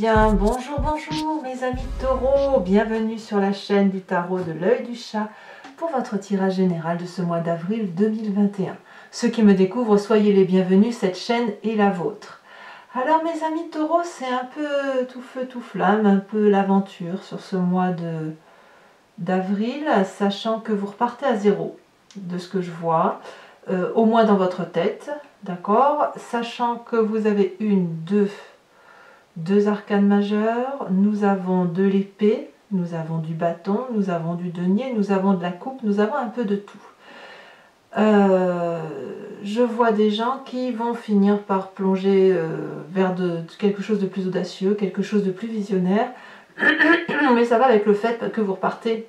bien, bonjour, bonjour mes amis taureaux, bienvenue sur la chaîne du tarot de l'œil du chat pour votre tirage général de ce mois d'avril 2021. Ceux qui me découvrent, soyez les bienvenus, cette chaîne est la vôtre. Alors mes amis taureaux, c'est un peu tout feu tout flamme, un peu l'aventure sur ce mois d'avril, sachant que vous repartez à zéro, de ce que je vois, au moins dans votre tête, d'accord, sachant que vous avez deux arcanes majeures, nous avons de l'épée, nous avons du bâton, nous avons du denier, nous avons de la coupe, nous avons un peu de tout. Je vois des gens qui vont finir par plonger vers quelque chose de plus audacieux, quelque chose de plus visionnaire, mais ça va avec le fait que vous repartez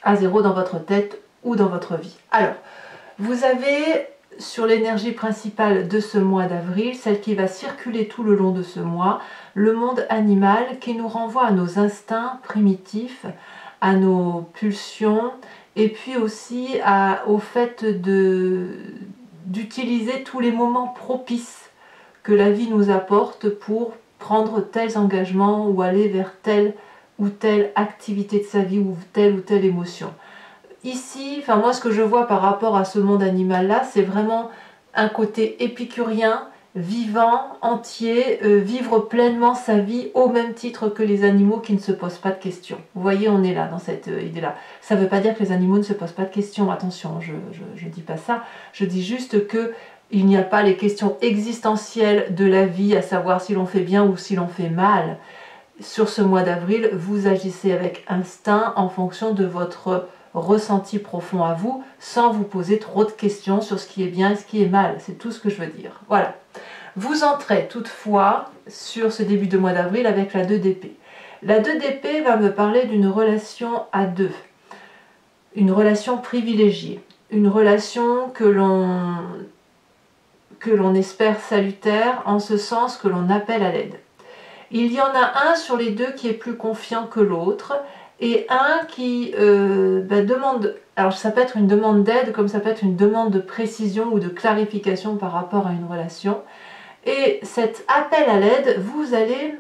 à zéro dans votre tête ou dans votre vie. Alors, vous avez sur l'énergie principale de ce mois d'avril, celle qui va circuler tout le long de ce mois, le monde animal qui nous renvoie à nos instincts primitifs, à nos pulsions, et puis aussi au fait d'utiliser tous les moments propices que la vie nous apporte pour prendre tels engagements ou aller vers telle ou telle activité de sa vie ou telle émotion. Ici, enfin moi ce que je vois par rapport à ce monde animal là, c'est vraiment un côté épicurien, vivant, entier, vivre pleinement sa vie au même titre que les animaux qui ne se posent pas de questions. Vous voyez, on est là dans cette idée là. Ça ne veut pas dire que les animaux ne se posent pas de questions, attention, je dis pas ça, je dis juste que il n'y a pas les questions existentielles de la vie, à savoir si l'on fait bien ou si l'on fait mal. Sur ce mois d'avril, vous agissez avec instinct en fonction de votre ressenti profond à vous, sans vous poser trop de questions sur ce qui est bien et ce qui est mal. C'est tout ce que je veux dire. Voilà. Vous entrez toutefois sur ce début de mois d'avril avec la 2 d'épée. La 2 d'épée va me parler d'une relation à deux. Une relation privilégiée. Une relation que l'on espère salutaire, en ce sens que l'on appelle à l'aide. Il y en a un sur les deux qui est plus confiant que l'autre, et un qui demande, alors ça peut être une demande d'aide, comme ça peut être une demande de précision ou de clarification par rapport à une relation. Et cet appel à l'aide, vous allez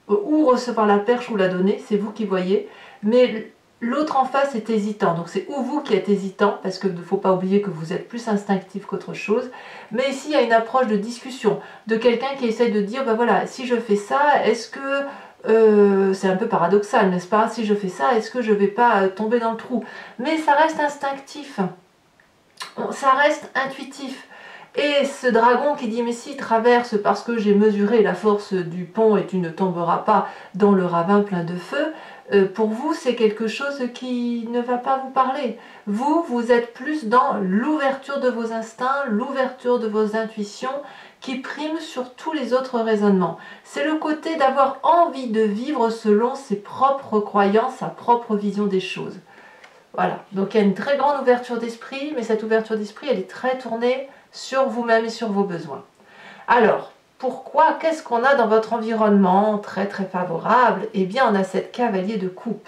ou recevoir la perche ou la donner, c'est vous qui voyez, mais l'autre en face est hésitant, donc c'est ou vous qui êtes hésitant, parce qu'il ne faut pas oublier que vous êtes plus instinctif qu'autre chose, mais ici il y a une approche de discussion, de quelqu'un qui essaie de dire, ben voilà, si je fais ça, est-ce que, c'est un peu paradoxal, n'est-ce pas, si je fais ça, est-ce que je ne vais pas tomber dans le trou? Mais ça reste instinctif, ça reste intuitif. Et ce dragon qui dit, mais si, traverse parce que j'ai mesuré la force du pont et tu ne tomberas pas dans le ravin plein de feu, pour vous, c'est quelque chose qui ne va pas vous parler. Vous êtes plus dans l'ouverture de vos instincts, l'ouverture de vos intuitions, qui prime sur tous les autres raisonnements. C'est le côté d'avoir envie de vivre selon ses propres croyances, sa propre vision des choses. Voilà, donc il y a une très grande ouverture d'esprit, mais cette ouverture d'esprit, elle est très tournée sur vous-même et sur vos besoins. Alors, pourquoi? Qu'est-ce qu'on a dans votre environnement très très favorable? Eh bien, on a cette cavalier de coupe.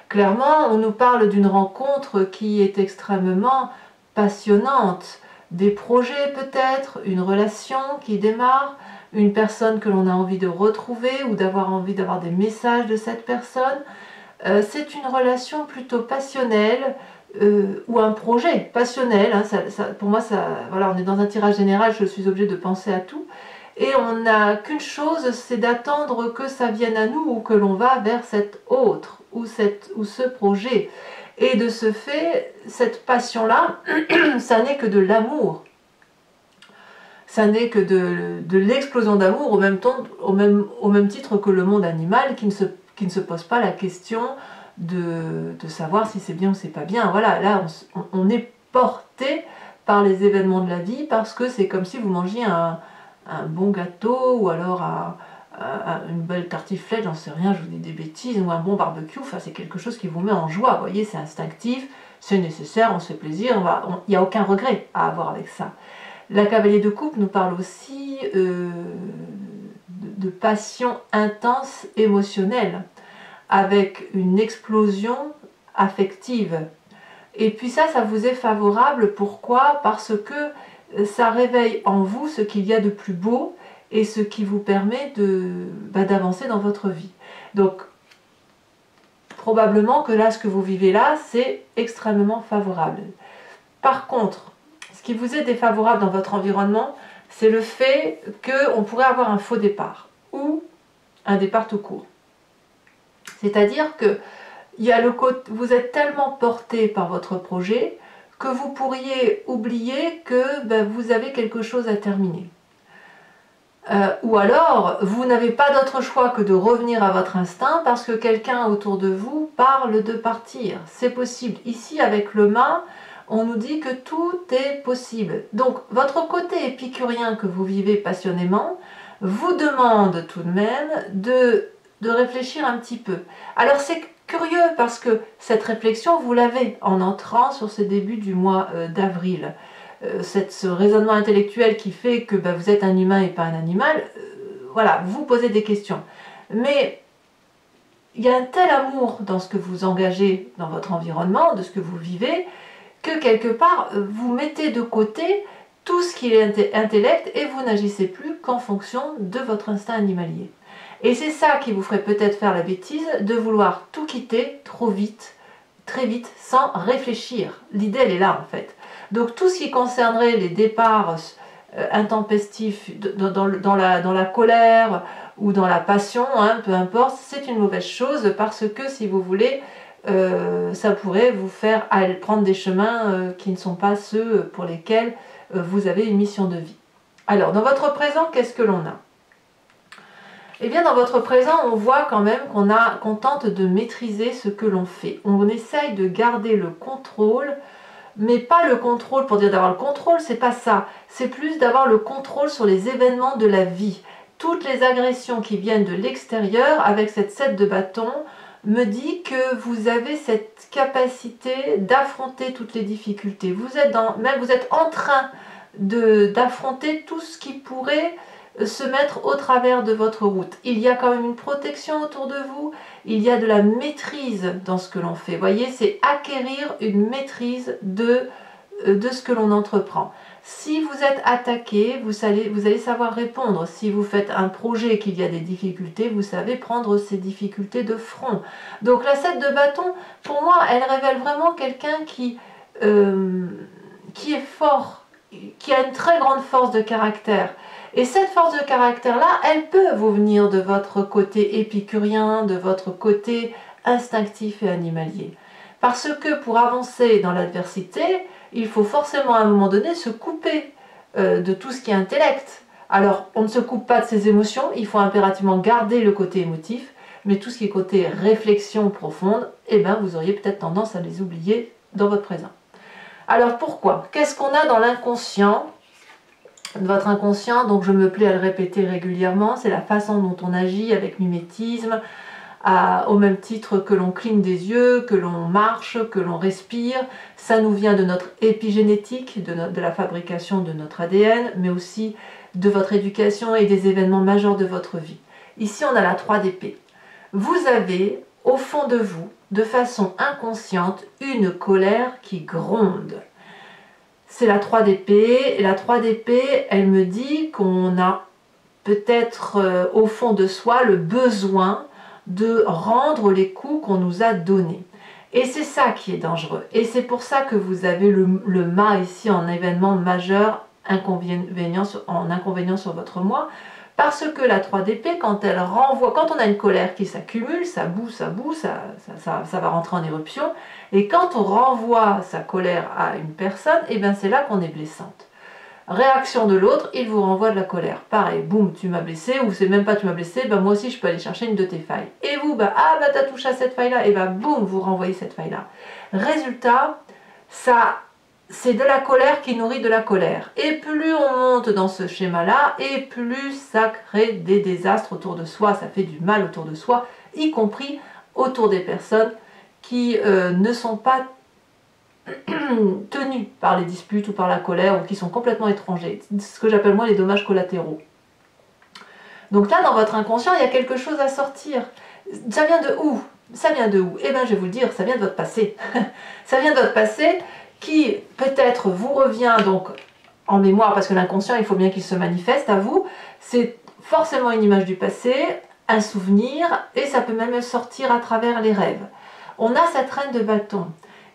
Clairement, on nous parle d'une rencontre qui est extrêmement passionnante. Des projets peut-être, une relation qui démarre, une personne que l'on a envie de retrouver ou d'avoir envie d'avoir des messages de cette personne. C'est une relation plutôt passionnelle, ou un projet passionnel, hein, pour moi, voilà, on est dans un tirage général, je suis obligée de penser à tout, et on n'a qu'une chose, c'est d'attendre que ça vienne à nous ou que l'on va vers cet autre ou ce projet. Et de ce fait, cette passion-là, ça n'est que de l'amour. Ça n'est que de l'explosion d'amour au même titre que le monde animal qui ne se pose pas la question de savoir si c'est bien ou c'est pas bien. Voilà, là on est porté par les événements de la vie parce que c'est comme si vous mangiez un bon gâteau ou alors une belle tartiflette, j'en sais rien, je vous dis des bêtises, ou un bon barbecue, enfin c'est quelque chose qui vous met en joie, vous voyez, c'est instinctif, c'est nécessaire, on se fait plaisir, il n'y a aucun regret à avoir avec ça. La cavalier de coupe nous parle aussi de passion intense émotionnelle, avec une explosion affective. Et puis ça vous est favorable, pourquoi? Parce que ça réveille en vous ce qu'il y a de plus beau et ce qui vous permet d'avancer dans votre vie. Donc, probablement que là, ce que vous vivez là, c'est extrêmement favorable. Par contre, ce qui vous est défavorable dans votre environnement, c'est le fait qu'on pourrait avoir un faux départ ou un départ tout court. C'est-à-dire que vous êtes tellement porté par votre projet que vous pourriez oublier que vous avez quelque chose à terminer. Ou alors, vous n'avez pas d'autre choix que de revenir à votre instinct parce que quelqu'un autour de vous parle de partir. C'est possible. Ici, avec le mât, on nous dit que tout est possible. Donc, votre côté épicurien que vous vivez passionnément vous demande tout de même de réfléchir un petit peu. Alors, c'est curieux parce que cette réflexion, vous l'avez en entrant sur ce début du mois d'avril. Ce raisonnement intellectuel qui fait que vous êtes un humain et pas un animal, voilà, vous posez des questions. Mais il y a un tel amour dans ce que vous engagez dans votre environnement, de ce que vous vivez, que quelque part, vous mettez de côté tout ce qui est intellect et vous n'agissez plus qu'en fonction de votre instinct animalier. Et c'est ça qui vous ferait peut-être faire la bêtise de vouloir tout quitter trop vite, très vite, sans réfléchir. L'idée, elle est là, en fait. Donc, tout ce qui concernerait les départs intempestifs dans la colère ou dans la passion, peu importe, c'est une mauvaise chose parce que, si vous voulez, ça pourrait vous faire prendre des chemins qui ne sont pas ceux pour lesquels vous avez une mission de vie. Alors, dans votre présent, qu'est-ce que l'on a ? Eh bien, dans votre présent, on voit quand même qu'on tente de maîtriser ce que l'on fait. On essaye de garder le contrôle, mais pas le contrôle pour dire d'avoir le contrôle, c'est pas ça. C'est plus d'avoir le contrôle sur les événements de la vie. Toutes les agressions qui viennent de l'extérieur, avec cette 7 de bâton, me dit que vous avez cette capacité d'affronter toutes les difficultés. Vous êtes en train d'affronter tout ce qui pourrait se mettre au travers de votre route. Il y a quand même une protection autour de vous, il y a de la maîtrise dans ce que l'on fait. Vous voyez, c'est acquérir une maîtrise de ce que l'on entreprend. Si vous êtes attaqué, vous allez savoir répondre. Si vous faites un projet et qu'il y a des difficultés, vous savez prendre ces difficultés de front. Donc la 7 de bâton, pour moi, elle révèle vraiment quelqu'un qui est fort, qui a une très grande force de caractère. Et cette force de caractère-là, elle peut vous venir de votre côté épicurien, de votre côté instinctif et animalier. Parce que pour avancer dans l'adversité, il faut forcément à un moment donné se couper de tout ce qui est intellect. Alors, on ne se coupe pas de ses émotions, il faut impérativement garder le côté émotif, mais tout ce qui est côté réflexion profonde, vous auriez peut-être tendance à les oublier dans votre présent. Alors pourquoi ? Qu'est-ce qu'on a dans l'inconscient ? Votre inconscient, donc je me plais à le répéter régulièrement, c'est la façon dont on agit avec mimétisme, au même titre que l'on cligne des yeux, que l'on marche, que l'on respire. Ça nous vient de notre épigénétique, de la fabrication de notre ADN, mais aussi de votre éducation et des événements majeurs de votre vie. Ici, on a la 3 d'épée. Vous avez, au fond de vous, de façon inconsciente, une colère qui gronde. C'est la 3 d'épée, et la 3 d'épée, elle me dit qu'on a peut-être au fond de soi le besoin de rendre les coups qu'on nous a donnés. Et c'est ça qui est dangereux. Et c'est pour ça que vous avez le mât ici en événement majeur, inconvénient sur votre moi, parce que la 3 d'épée, quand elle renvoie, quand on a une colère qui s'accumule, ça boue, ça va rentrer en éruption, et quand on renvoie sa colère à une personne, c'est là qu'on est blessante. Réaction de l'autre, il vous renvoie de la colère. Pareil, boum, tu m'as blessé, ou c'est même pas tu m'as blessé, moi aussi je peux aller chercher une de tes failles. Et vous, t'as touché à cette faille-là, et boum, vous renvoyez cette faille-là. Résultat, c'est de la colère qui nourrit de la colère. Et plus on monte dans ce schéma-là, et plus ça crée des désastres autour de soi, ça fait du mal autour de soi, y compris autour des personnes qui ne sont pas tenus par les disputes ou par la colère ou qui sont complètement étrangers. C'est ce que j'appelle moi les dommages collatéraux. Donc là, dans votre inconscient, il y a quelque chose à sortir. Ça vient de où ? Ça vient de où ? Je vais vous le dire, ça vient de votre passé. Ça vient de votre passé qui peut-être vous revient donc en mémoire, parce que l'inconscient, il faut bien qu'il se manifeste à vous, c'est forcément une image du passé, un souvenir, et ça peut même sortir à travers les rêves. On a cette reine de bâton.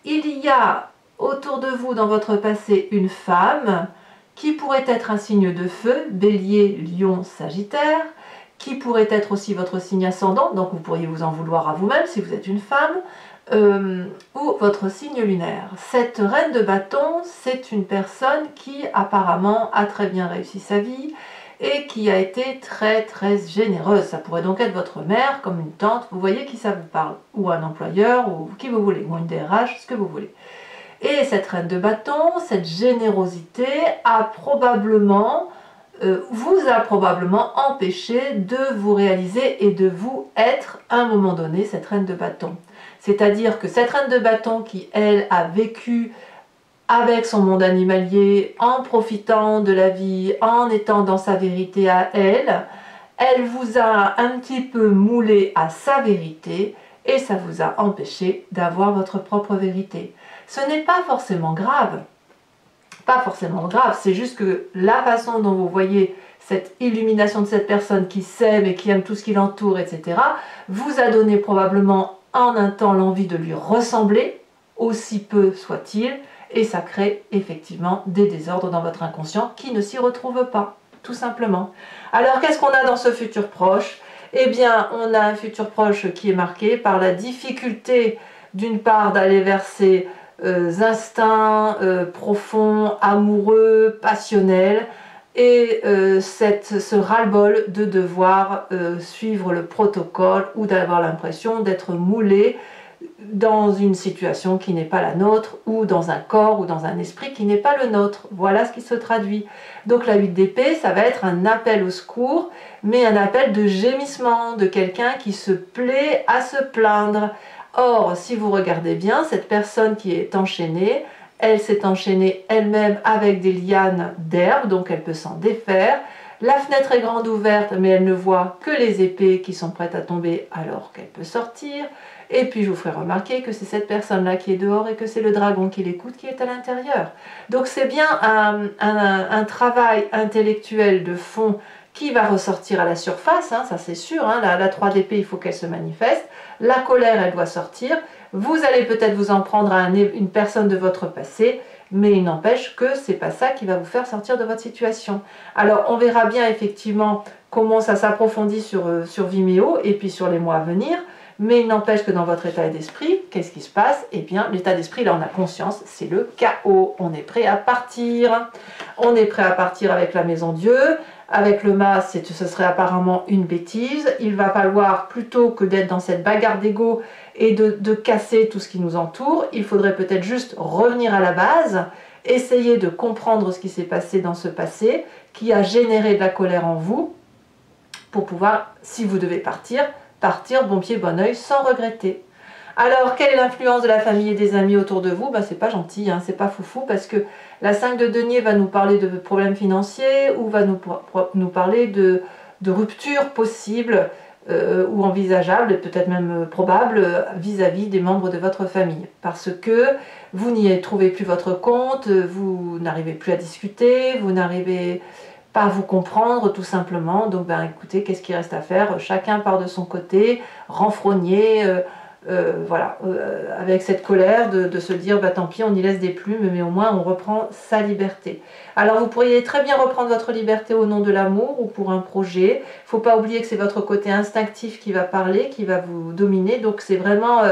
Il y a autour de vous, dans votre passé, une femme qui pourrait être un signe de feu, bélier, lion, sagittaire, qui pourrait être aussi votre signe ascendant, donc vous pourriez vous en vouloir à vous-même si vous êtes une femme, ou votre signe lunaire. Cette reine de bâton, c'est une personne qui apparemment a très bien réussi sa vie et qui a été très très généreuse. Ça pourrait donc être votre mère, comme une tante, vous voyez qui ça vous parle, ou un employeur, ou qui vous voulez, ou une DRH, ce que vous voulez. Et cette reine de bâton, cette générosité vous a probablement empêché de vous réaliser et de vous être à un moment donné cette reine de bâton. C'est-à-dire que cette reine de bâton qui, elle, a vécu avec son monde animalier, en profitant de la vie, en étant dans sa vérité à elle, elle vous a un petit peu moulé à sa vérité et ça vous a empêché d'avoir votre propre vérité. Ce n'est pas forcément grave. Pas forcément grave, c'est juste que la façon dont vous voyez cette illumination de cette personne qui s'aime et qui aime tout ce qui l'entoure, etc., vous a donné probablement en un temps l'envie de lui ressembler, aussi peu soit-il, et ça crée effectivement des désordres dans votre inconscient qui ne s'y retrouvent pas, tout simplement. Alors qu'est-ce qu'on a dans ce futur proche? Eh bien, on a un futur proche qui est marqué par la difficulté, d'une part, d'aller vers ses instincts profonds, amoureux, passionnels, et ce ras-le-bol de devoir suivre le protocole ou d'avoir l'impression d'être moulé dans une situation qui n'est pas la nôtre, ou dans un corps ou dans un esprit qui n'est pas le nôtre. Voilà ce qui se traduit. Donc la 8 d'épée, ça va être un appel au secours, mais un appel de gémissement, de quelqu'un qui se plaît à se plaindre. Or, si vous regardez bien, cette personne qui est enchaînée, elle s'est enchaînée elle-même avec des lianes d'herbe, donc elle peut s'en défaire. La fenêtre est grande ouverte, mais elle ne voit que les épées qui sont prêtes à tomber alors qu'elle peut sortir. Et puis je vous ferai remarquer que c'est cette personne-là qui est dehors et que c'est le dragon qui l'écoute qui est à l'intérieur. Donc c'est bien un travail intellectuel de fond qui va ressortir à la surface, hein, ça c'est sûr, hein, la 3 d'épée, il faut qu'elle se manifeste. La colère, elle doit sortir. Vous allez peut-être vous en prendre à une personne de votre passé, mais il n'empêche que c'est pas ça qui va vous faire sortir de votre situation. Alors on verra bien effectivement comment ça s'approfondit sur Vimeo et puis sur les mois à venir, mais il n'empêche que dans votre état d'esprit, qu'est-ce qui se passe? Eh bien l'état d'esprit, là on a conscience, c'est le chaos, on est prêt à partir. On est prêt à partir avec la maison Dieu. Avec le mas, ce serait apparemment une bêtise. Il va falloir, plutôt que d'être dans cette bagarre d'ego et de casser tout ce qui nous entoure, il faudrait peut-être juste revenir à la base, essayer de comprendre ce qui s'est passé dans ce passé, qui a généré de la colère en vous, pour pouvoir, si vous devez partir bon pied, bon oeil, sans regretter. Alors, quelle est l'influence de la famille et des amis autour de vous? Ben, c'est pas gentil, hein, c'est pas foufou, parce que la 5 de denier va nous parler de problèmes financiers ou va nous parler de ruptures possibles ou envisageables, et peut-être même probables vis-à-vis des membres de votre famille. Parce que vous n'y trouvez plus votre compte, vous n'arrivez plus à discuter, vous n'arrivez pas à vous comprendre tout simplement. Donc, ben, écoutez, qu'est-ce qu'il reste à faire? Chacun part de son côté, renfrogné, voilà, avec cette colère de se dire bah, tant pis on y laisse des plumes, mais au moins on reprend sa liberté. Alors vous pourriez très bien reprendre votre liberté au nom de l'amour ou pour un projet. Il ne faut pas oublier que c'est votre côté instinctif qui va parler, qui va vous dominer, donc c'est vraiment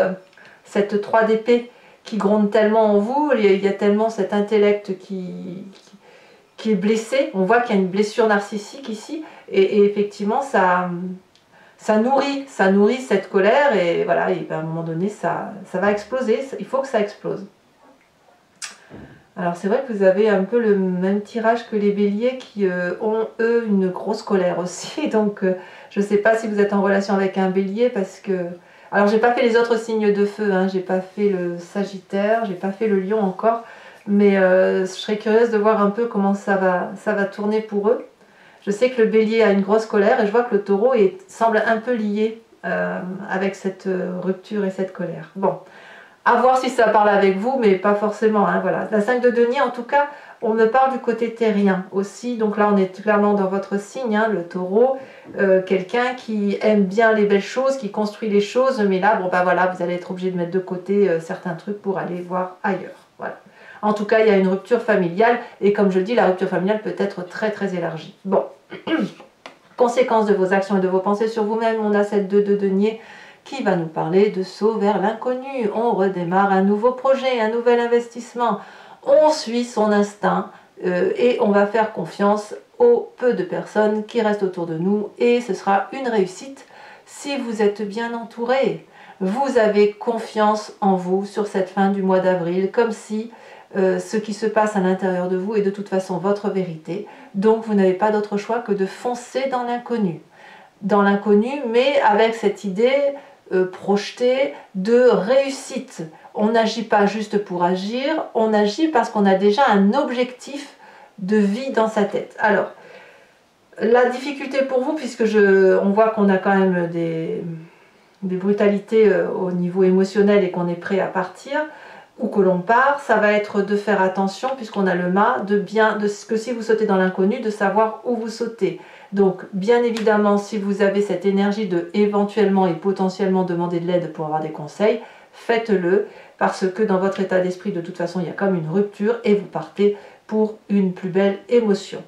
cette 3 d'épée qui gronde tellement en vous, il y a tellement cet intellect qui est blessé. On voit qu'il y a une blessure narcissique ici, et effectivement ça nourrit cette colère, et voilà, et ben, à un moment donné ça va exploser, il faut que ça explose. Alors c'est vrai que vous avez un peu le même tirage que les béliers qui ont eux une grosse colère aussi, donc je ne sais pas si vous êtes en relation avec un bélier, parce que... Alors j'ai pas fait les autres signes de feu, hein, j'ai pas fait le sagittaire, j'ai pas fait le lion encore, mais je serais curieuse de voir un peu comment ça va tourner pour eux. Je sais que le bélier a une grosse colère, et je vois que le taureau semble un peu lié avec cette rupture et cette colère. Bon, À voir si ça parle avec vous, mais pas forcément. Hein, voilà. La 5 de denier, en tout cas, on me parle du côté terrien aussi. Donc là, on est clairement dans votre signe, hein, le taureau. Quelqu'un qui aime bien les belles choses, qui construit les choses. Mais là, bon, bah voilà, vous allez être obligé de mettre de côté certains trucs pour aller voir ailleurs. Voilà. En tout cas, il y a une rupture familiale. Et comme je dis, la rupture familiale peut être très, très élargie. Bon. Conséquence de vos actions et de vos pensées sur vous-même, on a cette 2 de denier qui va nous parler de saut vers l'inconnu. On redémarre un nouveau projet, un nouvel investissement. On suit son instinct et on va faire confiance aux peu de personnes qui restent autour de nous et ce sera une réussite si vous êtes bien entouré. Vous avez confiance en vous sur cette fin du mois d'avril, comme si ce qui se passe à l'intérieur de vous est de toute façon votre vérité. Donc vous n'avez pas d'autre choix que de foncer dans l'inconnu. Dans l'inconnu, mais avec cette idée projetée de réussite. On n'agit pas juste pour agir, on agit parce qu'on a déjà un objectif de vie dans sa tête. Alors, la difficulté pour vous, puisque on voit qu'on a quand même des brutalités au niveau émotionnel et qu'on est prêt à partir, ou que l'on part, ça va être de faire attention, puisqu'on a le mât, que si vous sautez dans l'inconnu, de savoir où vous sautez. Donc, bien évidemment, si vous avez cette énergie de éventuellement et potentiellement demander de l'aide pour avoir des conseils, faites-le, parce que dans votre état d'esprit, de toute façon, il y a comme une rupture et vous partez pour une plus belle émotion.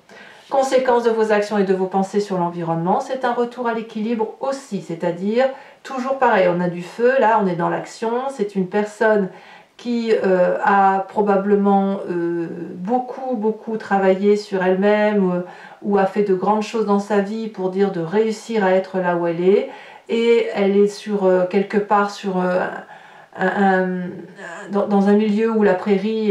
Conséquence de vos actions et de vos pensées sur l'environnement, c'est un retour à l'équilibre aussi, c'est-à-dire, toujours pareil, on a du feu, là on est dans l'action, c'est une personne qui a probablement beaucoup travaillé sur elle-même ou a fait de grandes choses dans sa vie pour dire de réussir à être là où elle est, et elle est sur quelque part sur dans un milieu où la prairie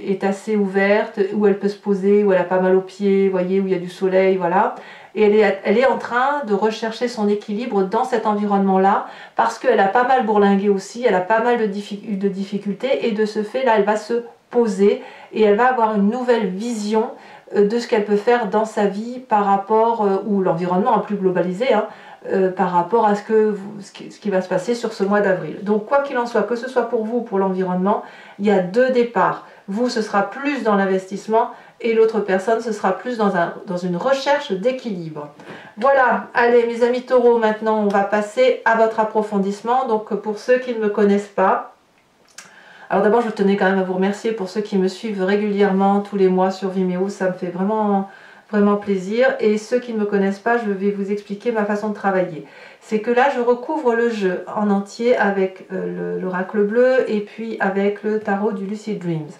est assez ouverte, où elle peut se poser, où elle a pas mal aux pieds, voyez, où il y a du soleil, voilà. Et elle est en train de rechercher son équilibre dans cet environnement-là, parce qu'elle a pas mal bourlingué aussi, elle a pas mal de difficultés, et de ce fait, là, elle va se poser, et elle va avoir une nouvelle vision de ce qu'elle peut faire dans sa vie par rapport, ou l'environnement a plus globalisé, hein, par rapport à ce qui va se passer sur ce mois d'avril. Donc quoi qu'il en soit, que ce soit pour vous ou pour l'environnement, il y a deux départs. Vous, ce sera plus dans l'investissement et l'autre personne, ce sera plus dans une recherche d'équilibre. Voilà, allez mes amis taureaux, maintenant on va passer à votre approfondissement. Donc pour ceux qui ne me connaissent pas, alors d'abord je tenais quand même à vous remercier pour ceux qui me suivent régulièrement tous les mois sur Vimeo, ça me fait vraiment plaisir. Et ceux qui ne me connaissent pas, je vais vous expliquer ma façon de travailler. C'est que là, je recouvre le jeu en entier avec l'oracle bleu et puis avec le tarot du Lucid Dreams.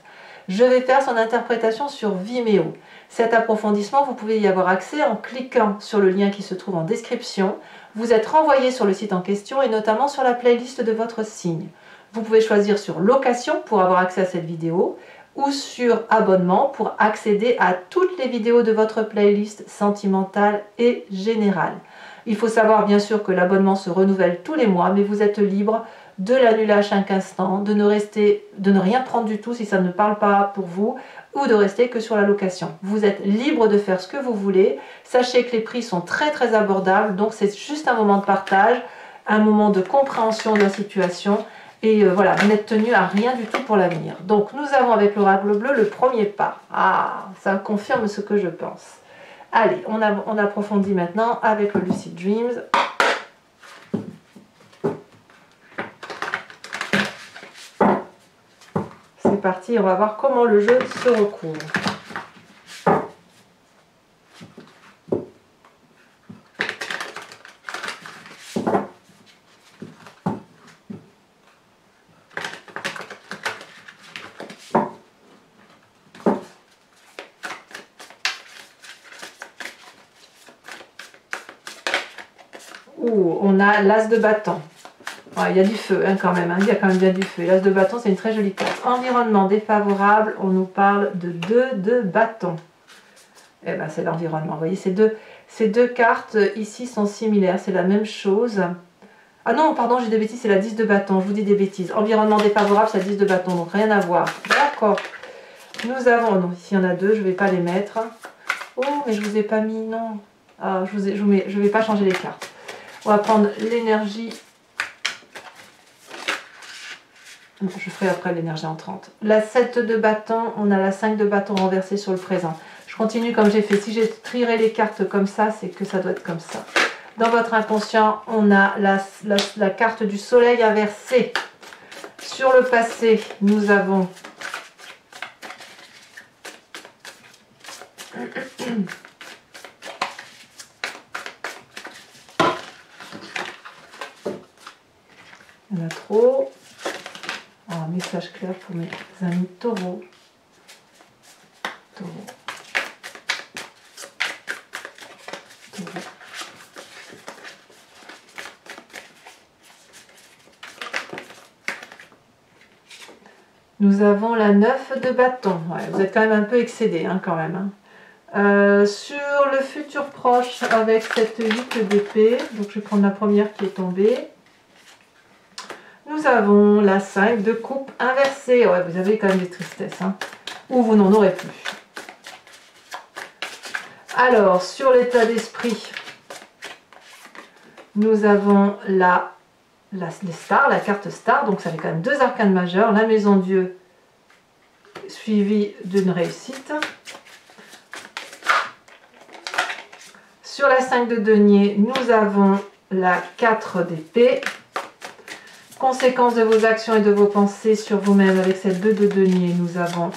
Je vais faire son interprétation sur Vimeo. Cet approfondissement, vous pouvez y avoir accès en cliquant sur le lien qui se trouve en description. Vous êtes renvoyé sur le site en question et notamment sur la playlist de votre signe. Vous pouvez choisir sur location pour avoir accès à cette vidéo, ou sur abonnement pour accéder à toutes les vidéos de votre playlist sentimentale et générale. Il faut savoir bien sûr que l'abonnement se renouvelle tous les mois, mais vous êtes libre de l'annuler à chaque instant, de ne rien prendre du tout si ça ne parle pas pour vous, ou de rester que sur la location. Vous êtes libre de faire ce que vous voulez. Sachez que les prix sont très abordables, donc c'est juste un moment de partage, un moment de compréhension de la situation. Et voilà, vous n'êtes tenu à rien du tout pour l'avenir. Donc nous avons avec l'oracle bleu le premier pas. Ah, ça confirme ce que je pense. Allez, on approfondit maintenant avec le Lucid Dreams. C'est parti, on va voir comment le jeu se recouvre. Ouh, on a l'as de bâton. Ouais, il y a du feu hein, quand même, hein, il y a quand même bien du feu. L'as de bâton, c'est une très jolie carte. Environnement défavorable, on nous parle de 2 de bâton. Eh ben, c'est l'environnement. Vous voyez, ces deux cartes ici sont similaires, c'est la même chose. Ah non, pardon, j'ai des bêtises, c'est la 10 de bâton, je vous dis des bêtises. Environnement défavorable, c'est la 10 de bâton, donc rien à voir. D'accord. Nous avons, donc ici il y en a deux, je ne vais pas les mettre. Oh, mais je ne vous ai pas mis, non. Ah, je ne vais pas changer les cartes. On va prendre l'énergie Je ferai après l'énergie entrante. La 7 de bâton, on a la 5 de bâton renversée sur le présent. Je continue comme j'ai fait. Si j'ai tiré les cartes comme ça, c'est que ça doit être comme ça. Dans votre inconscient, on a la carte du soleil inversée. Sur le passé, nous avons il y en a trop. Oh, un message clair pour mes amis taureaux. Taureaux. Taureaux. Nous avons la 9 de bâton. Ouais, vous êtes quand même un peu excédé, hein, quand même. Hein. Sur le futur proche, avec cette 8 d'épée, donc je vais prendre la première qui est tombée. Nous avons la 5 de coupe inversée. Ouais, vous avez quand même des tristesses, hein, ou vous n'en aurez plus. Alors, sur l'état d'esprit, nous avons les stars, la carte star, donc ça fait quand même 2 arcanes majeures, la maison Dieu suivie d'une réussite. Sur la 5 de denier, nous avons la 4 d'épée. Conséquence de vos actions et de vos pensées sur vous-même avec cette 2 de denier, nous avons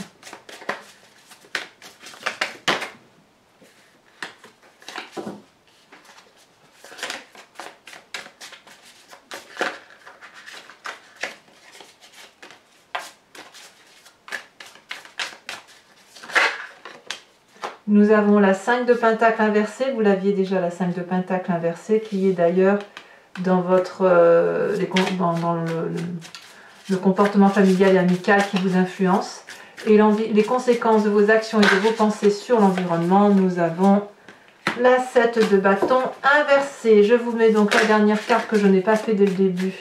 la 5 de pentacle inversée. Vous l'aviez déjà, la 5 de pentacle inversée, qui est d'ailleurs dans votre dans le comportement familial et amical qui vous influence. Et les conséquences de vos actions et de vos pensées sur l'environnement, nous avons la 7 de bâton inversée. Je vous mets donc la dernière carte que je n'ai pas fait dès le début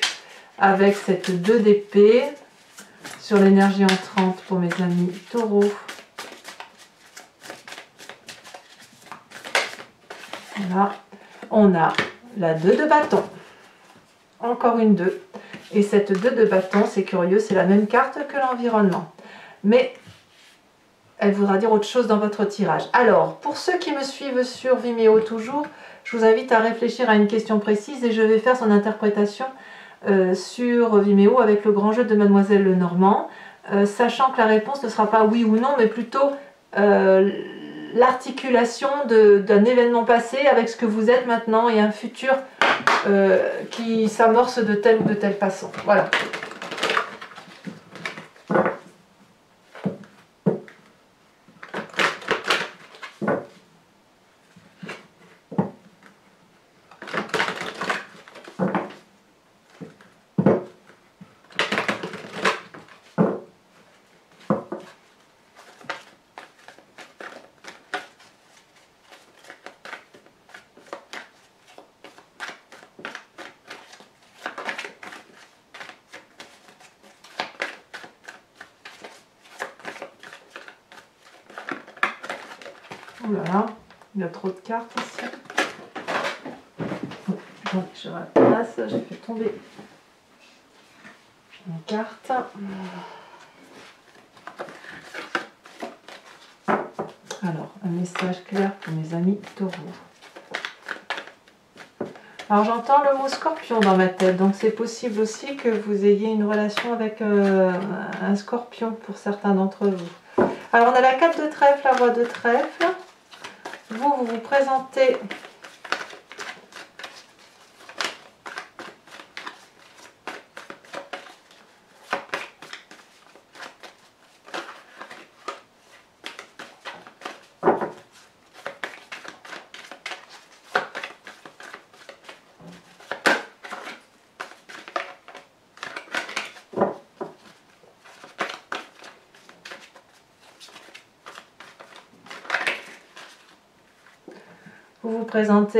avec cette 2 d'épée sur l'énergie entrante pour mes amis taureaux. Voilà, on a la 2 de bâton, encore une 2, et cette 2 de bâton, c'est curieux, c'est la même carte que l'environnement, mais elle voudra dire autre chose dans votre tirage. Alors, pour ceux qui me suivent sur Vimeo toujours, je vous invite à réfléchir à une question précise et je vais faire son interprétation sur Vimeo avec le grand jeu de Mademoiselle Lenormand, sachant que la réponse ne sera pas oui ou non, mais plutôt l'articulation d'un événement passé avec ce que vous êtes maintenant et un futur qui s'amorce de telle ou de telle façon. Voilà. Oh là là, il y a trop de cartes ici. Donc je repasse, j'ai fait tomber une carte. Alors, un message clair pour mes amis taureaux. Alors j'entends le mot scorpion dans ma tête, donc c'est possible aussi que vous ayez une relation avec un scorpion pour certains d'entre vous. Alors on a la 4 de trèfle, la roi de trèfle. Vous vous présentez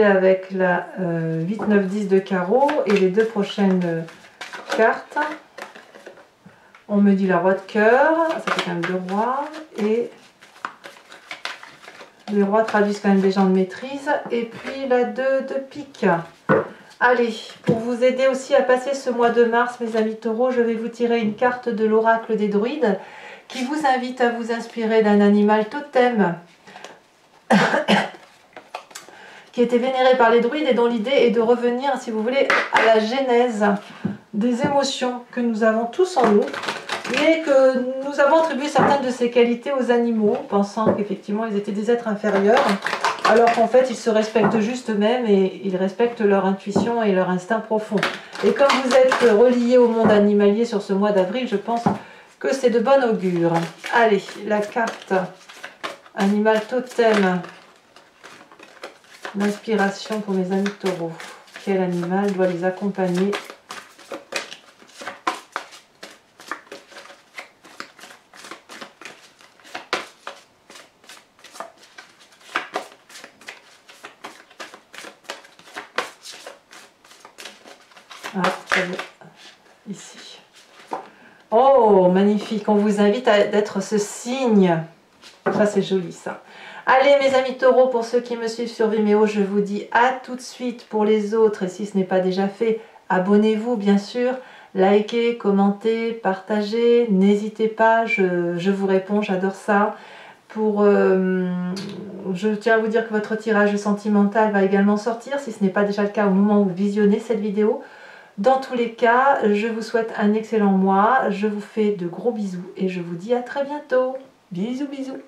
avec la 8, 9, 10 de carreau et les 2 prochaines cartes. On me dit la roi de cœur, ça fait quand même 2 rois, et les rois traduisent quand même des gens de maîtrise, et puis la 2 de pique. Allez, pour vous aider aussi à passer ce mois de mars, mes amis taureaux, je vais vous tirer une carte de l'oracle des druides qui vous invite à vous inspirer d'un animal totem qui était vénéré par les druides et dont l'idée est de revenir, si vous voulez, à la genèse des émotions que nous avons tous en nous, mais que nous avons attribué certaines de ces qualités aux animaux, pensant qu'effectivement ils étaient des êtres inférieurs, alors qu'en fait ils se respectent juste eux-mêmes et ils respectent leur intuition et leur instinct profond. Et comme vous êtes reliés au monde animalier sur ce mois d'avril, je pense que c'est de bon augure. Allez, la carte animal totem. L'inspiration pour mes amis taureaux. Quel animal doit les accompagner? Ah, ici. Oh, magnifique. On vous invite à être ce signe. Ça, c'est joli, ça. Allez, mes amis taureaux, pour ceux qui me suivent sur Vimeo, je vous dis à tout de suite. Pour les autres, et si ce n'est pas déjà fait, abonnez-vous, bien sûr. Likez, commentez, partagez. N'hésitez pas, je vous réponds, j'adore ça. Je tiens à vous dire que votre tirage sentimental va également sortir, si ce n'est pas déjà le cas au moment où vous visionnez cette vidéo. Dans tous les cas, je vous souhaite un excellent mois. Je vous fais de gros bisous et je vous dis à très bientôt. Bisous, bisous.